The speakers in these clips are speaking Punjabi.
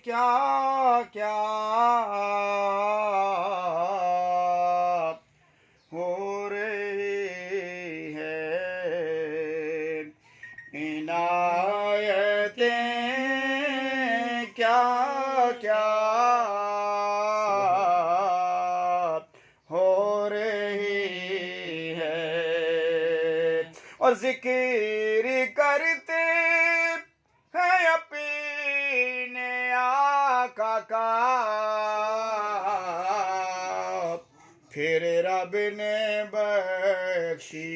کیا کیا ہو رہی ہے، عنایتیں کیا کیا ہو رہی ہے، اور ذکر کرتے ہیں اپنے آقا کا، پھر رب نے بخشی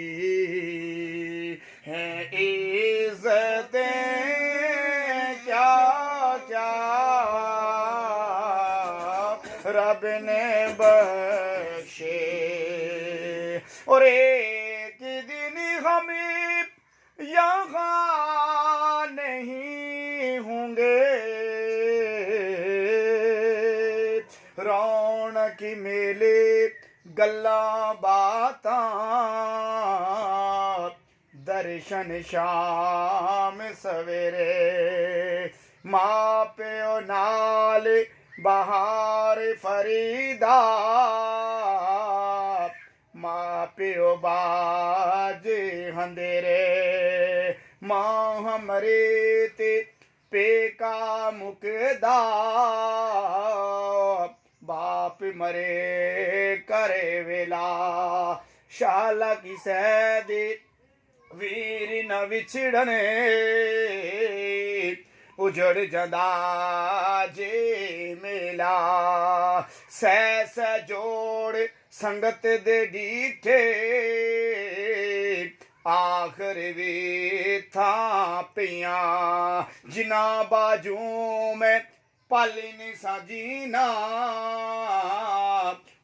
ہیں عزتیں کیا کیا رب نے بخشے، اور ایک دن ہم یہاں نہیں ہوں گے، رونق میلے گلاں باتاں درشن شام سویرے، ماں پیو نال بہار فریدا، ماں پیو باج ہندیرے، ماں ہمرے تے پیکا مکدا، باپ مرے کرے ویلا، شالا کی سید ویر نہ وچھڑنے، اجڑ جدا جے میلا، سیس جوڑ سنگت دے ڈیٹھے، آخر بھی تھاں پیاں جنا باجوں میں پالن سا جینا،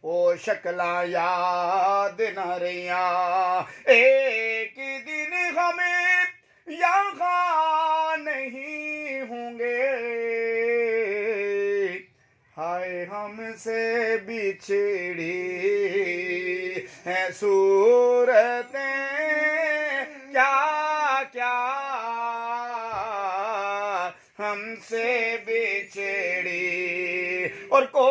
او شکلاں یاد نہ رہیاں، ایک دن ہمیں یہاں نہیں ہوں گے، ہائے ہم سے بچھڑی ہیں صورتیں کیا کیا ہم سے بچھڑی، اور کو